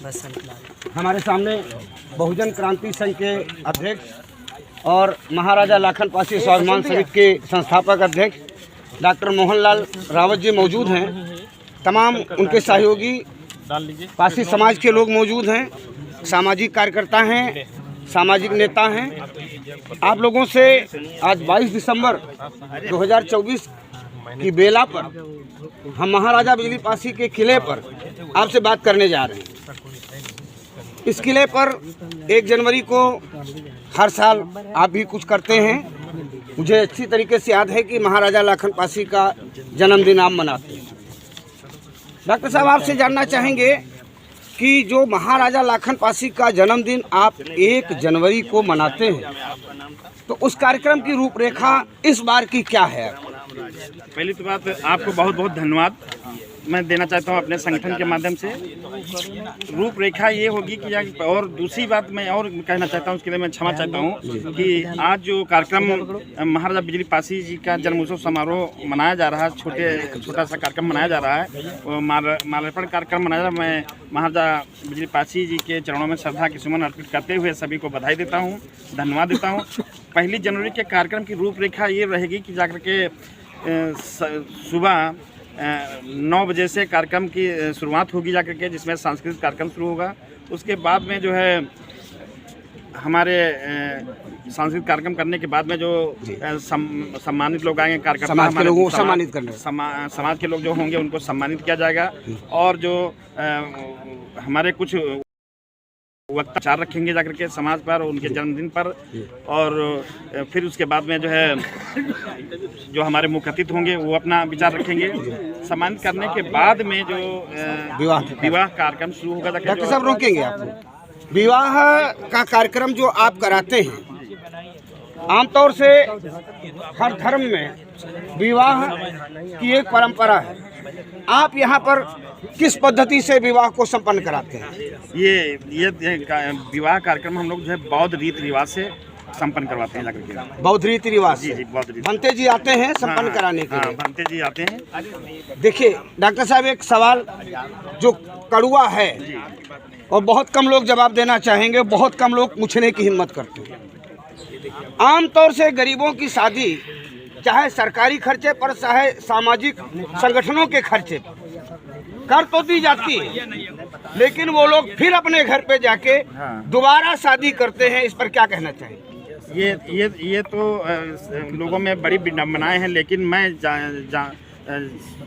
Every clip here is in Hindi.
हमारे सामने बहुजन क्रांति संघ के अध्यक्ष और महाराजा लाखन पासी स्वाभिमान समिति के संस्थापक अध्यक्ष डॉक्टर मोहनलाल रावत जी मौजूद हैं। तमाम उनके सहयोगी पासी समाज के लोग मौजूद हैं, सामाजिक कार्यकर्ता हैं, सामाजिक नेता हैं। आप लोगों से आज 22 दिसंबर 2024 की बेला पर हम महाराजा बिजली पासी के किले पर आपसे बात करने जा रहे हैं। इस किले पर 1 जनवरी को हर साल आप भी कुछ करते हैं। मुझे अच्छी तरीके से याद है कि महाराजा लाखन पासी का जन्मदिन आप मनाते हैं। डॉक्टर साहब, आपसे जानना चाहेंगे कि जो महाराजा लाखन पासी का जन्मदिन आप 1 जनवरी को मनाते हैं, तो उस कार्यक्रम की रूपरेखा इस बार की क्या है? पहली तो बात, आपको बहुत बहुत धन्यवाद मैं देना चाहता हूं अपने संगठन के माध्यम से। रूपरेखा ये होगी कि, और दूसरी बात मैं और कहना चाहता हूं, उसके लिए मैं क्षमा चाहता हूं कि आज जो कार्यक्रम महाराजा बिजली पासी जी का जन्मोत्सव समारोह मनाया जा रहा है, छोटा सा कार्यक्रम मनाया जा रहा है, वो माल्यार्पण कार्यक्रम मनाया जा रहा है। मैं महाराजा बिजली पासी जी के चरणों में श्रद्धा के सुमन अर्पित करते हुए सभी को बधाई देता हूँ, धन्यवाद देता हूँ। 1 जनवरी के कार्यक्रम की रूपरेखा ये रहेगी कि जाकर के सुबह 9 बजे से कार्यक्रम की शुरुआत होगी जाकर के, जिसमें सांस्कृतिक कार्यक्रम शुरू होगा। उसके बाद में जो है हमारे सांस्कृतिक कार्यक्रम करने के बाद में जो सम्मानित लोग आएंगे, कार्यकर्ता, समाज के लोगों को सम्मानित करने, समाज के लोग जो होंगे उनको सम्मानित किया जाएगा। और जो हमारे कुछ वक्ता विचार रखेंगे जाकर के समाज पर, उनके जन्मदिन पर। और फिर उसके बाद में जो है जो हमारे मुख्य अतिथि होंगे वो अपना विचार रखेंगे। सम्मानित करने के बाद में जो विवाह कार्यक्रम शुरू होगा। डॉक्टर साहब, रोकेंगे आपको? विवाह का कार्यक्रम जो आप कराते हैं, आमतौर से हर धर्म में विवाह की एक परंपरा है। आप यहाँ पर किस पद्धति से विवाह को संपन्न कराते हैं? ये विवाह कार्यक्रम हम लोग जो है बौद्ध रीति रिवाज से संपन्न करवाते हैं जाकर के। बौद्ध रीति रिवाज? जी, बौद्ध रीति। भंते जी आते हैं संपन्न कराने के लिए? भंते जी आते हैं। देखिए डॉक्टर साहब, एक सवाल जो कड़वा है और बहुत कम लोग जवाब देना चाहेंगे, बहुत कम लोग पूछने की हिम्मत करते हैं। आमतौर से गरीबों की शादी चाहे सरकारी खर्चे पर, चाहे सामाजिक संगठनों के खर्चे पर कर तो दी जाती है, लेकिन वो लोग फिर अपने घर पे जाके दोबारा शादी करते हैं। इस पर क्या कहना चाहिए? ये तो लोगों में बड़ी विडंबनाएं हैं, लेकिन मैं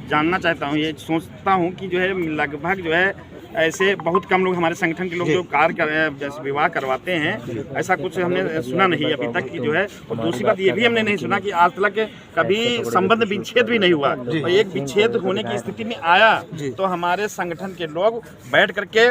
जानना चाहता हूँ, ये सोचता हूँ कि जो है लगभग जो है ऐसे बहुत कम लोग हमारे संगठन के लोग जो जैसे विवाह करवाते हैं, ऐसा कुछ हमने सुना नहीं अभी तक की जो है। और दूसरी बात ये भी हमने नहीं सुना कि आज तक कभी संबंध विच्छेद भी नहीं हुआ। और एक विच्छेद होने की स्थिति में आया तो हमारे संगठन के लोग बैठ करके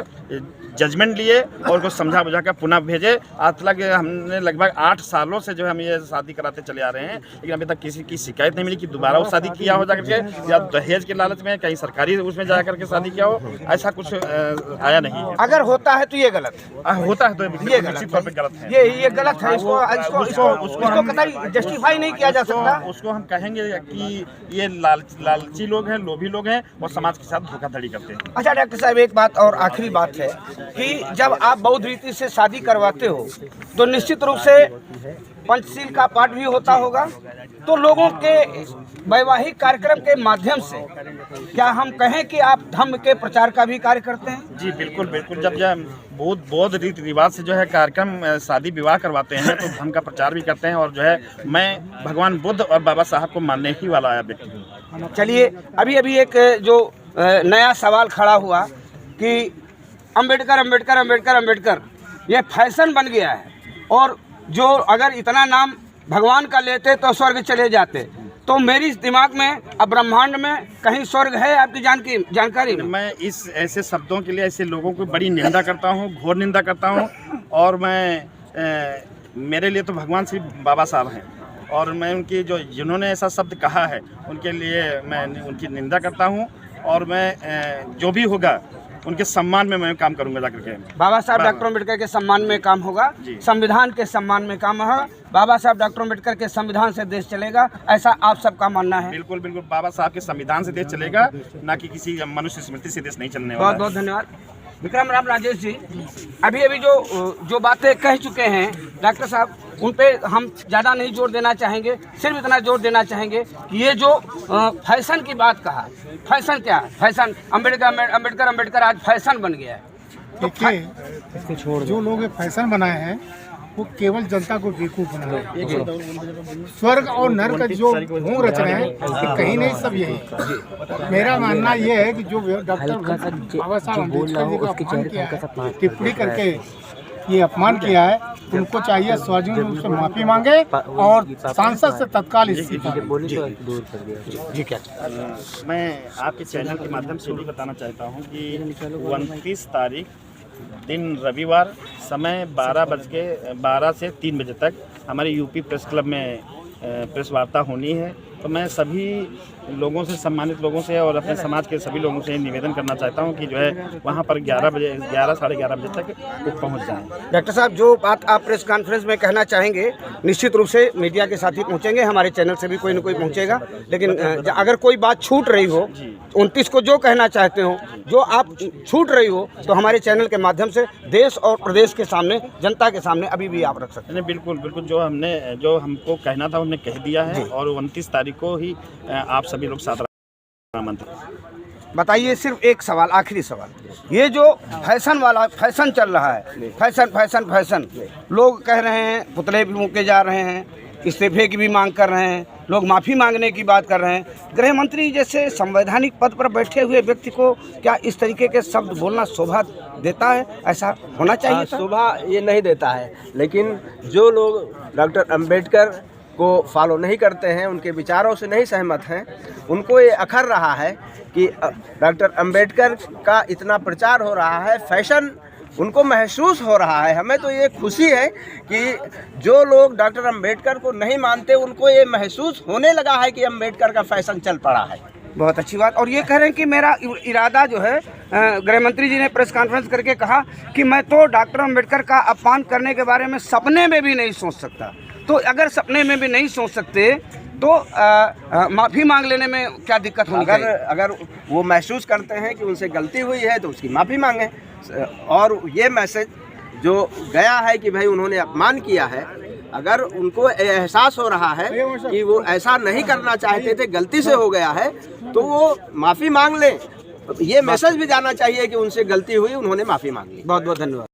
जजमेंट लिए और उनको समझा बुझा कर पुनः भेजे। आज तक हमने लगभग 8 सालों से जो हम ये शादी कराते चले आ रहे हैं, लेकिन अभी तक किसी की शिकायत नहीं मिली कि दोबारा वो शादी किया हो जाकर के, या दहेज के लालच में कहीं सरकारी उसमें जा करके शादी किया हो, ऐसा कुछ आया नहीं है। अगर होता है तो ये गलत है। होता है तो ये निश्चित तौर पे गलत है। ये गलत है। इसको कतई जस्टिफाई नहीं किया जा सकता। उसको हम कहेंगे कि ये लालची लोग हैं, लोभी लोग हैं और समाज के साथ धोखाधड़ी करते हैं। अच्छा डॉक्टर साहब, एक बात और आखिरी बात है कि जब आप बौद्ध रीति से शादी करवाते हो तो निश्चित रूप से पंचशील का पाठ भी होता होगा। तो लोगों के वैवाहिक कार्यक्रम के माध्यम से क्या हम कहें कि आप धर्म के प्रचार का भी कार्य करते हैं? जी बिल्कुल बिल्कुल। जब बौद्ध रीति रिवाज से जो है कार्यक्रम शादी विवाह करवाते हैं तो धर्म का प्रचार भी करते हैं। और जो है मैं भगवान बुद्ध और बाबा साहब को मानने ही वाला आया व्यक्ति हूँ। चलिए, अभी एक जो नया सवाल खड़ा हुआ कि अम्बेडकर ये फैशन बन गया है, और जो अगर इतना नाम भगवान का लेते तो स्वर्ग चले जाते। तो मेरी दिमाग में अब ब्रह्मांड में कहीं स्वर्ग है आपकी जानकारी में? मैं इस ऐसे शब्दों के लिए ऐसे लोगों को बड़ी निंदा करता हूँ, घोर निंदा करता हूँ। और मैं मेरे लिए तो भगवान श्री बाबा साहब हैं, और मैं उनकी जिन्होंने ऐसा शब्द कहा है उनके लिए मैं उनकी निंदा करता हूँ। और मैं जो भी होगा उनके सम्मान में मैं काम करूंगा जाकर के। बाबा साहब डॉक्टर अम्बेडकर के सम्मान में काम होगा, संविधान के सम्मान में काम होगा। बाबा साहब डॉक्टर अम्बेडकर के संविधान से देश चलेगा, ऐसा आप सबका मानना है? बिल्कुल बिल्कुल, बाबा साहब के संविधान से देश चलेगा, ना कि किसी मनुष्य स्मृति से देश नहीं चलने वाला। बहुत बहुत धन्यवाद। विक्रम राम राजेश जी, अभी जो बातें कह चुके हैं डॉक्टर साहब, उन पे हम ज़्यादा नहीं जोर देना चाहेंगे। सिर्फ इतना जोर देना चाहेंगे कि ये जो फैशन की बात कहा, फैशन क्या है? फैशन अम्बेडकर आज फैशन बन गया है। देखिए, जो लोग ये फैशन बनाए हैं वो केवल जनता को बेवकूफ बना रहे हैं। स्वर्ग और नर्क का जो ढोंग रच रहे हैं कि कहीं नहीं, सब यही। मेरा मानना ये है कि जो डॉक्टर बाबा साहब अम्बेडकर जी का अपमान किया है, टिप्पणी करके ये अपमान किया है, उनको चाहिए सार्वजनिक रूप से माफी मांगे और सांसद से तत्काल इस्तीफा। जी क्या मैं आपके चैनल के माध्यम से भी बताना चाहता हूं कि 29 तारीख दिन रविवार समय 12 से 3 बजे तक हमारे यूपी प्रेस क्लब में प्रेस वार्ता होनी है। तो मैं सभी लोगों से, सम्मानित लोगों से और अपने समाज के सभी लोगों से निवेदन करना चाहता हूं कि जो है वहां पर 11 साढ़े 11 बजे तक वो पहुंच जाएं। डॉक्टर साहब, जो बात आप प्रेस कॉन्फ्रेंस में कहना चाहेंगे, निश्चित रूप से मीडिया के साथी पहुंचेंगे, हमारे चैनल से भी कोई न कोई पहुंचेगा। लेकिन अगर कोई बात छूट रही हो, 29 को जो कहना चाहते हो, जो आप छूट रही हो, तो हमारे चैनल के माध्यम से देश और प्रदेश के सामने, जनता के सामने अभी भी आप रख सकते हैं। बिल्कुल बिल्कुल, जो हमको कहना था हमने कह दिया है और 29 तारीख को ही आप सभी लोग साथ आमंत्रित। बताइए, सिर्फ एक सवाल, आखिरी सवाल, ये जो फैशन चल रहा है, फैशन, लोग कह रहे हैं पुतले भी फूंके जा रहे हैं, इस्तीफे की भी मांग कर रहे हैं, लोग माफ़ी मांगने की बात कर रहे हैं। गृह मंत्री जैसे संवैधानिक पद पर बैठे हुए व्यक्ति को क्या इस तरीके के शब्द बोलना शोभा देता है? ऐसा होना चाहिए? शोभा ये नहीं देता है, लेकिन जो लोग डॉक्टर अंबेडकर को फॉलो नहीं करते हैं, उनके विचारों से नहीं सहमत हैं, उनको ये अखर रहा है कि डॉक्टर अंबेडकर का इतना प्रचार हो रहा है, फैशन उनको महसूस हो रहा है। हमें तो ये खुशी है कि जो लोग डॉक्टर अंबेडकर को नहीं मानते, उनको ये महसूस होने लगा है कि अंबेडकर का फैशन चल पड़ा है। बहुत अच्छी बात। और ये कह रहे हैं कि मेरा इरादा जो है, गृह मंत्री जी ने प्रेस कॉन्फ्रेंस करके कहा कि मैं तो डॉक्टर अंबेडकर का अपमान करने के बारे में सपने में भी नहीं सोच सकता। तो अगर सपने में भी नहीं सोच सकते तो माफ़ी मांग लेने में क्या दिक्कत होनी चाहिए? अगर वो महसूस करते हैं कि उनसे गलती हुई है तो उसकी माफ़ी मांगें। और ये मैसेज जो गया है कि भाई उन्होंने अपमान किया है, अगर उनको एहसास हो रहा है कि वो ऐसा नहीं करना चाहते थे, गलती से हो गया है, तो वो माफ़ी मांग लें। ये मैसेज भी जाना चाहिए कि उनसे गलती हुई, उन्होंने माफ़ी मांग ली। बहुत बहुत धन्यवाद।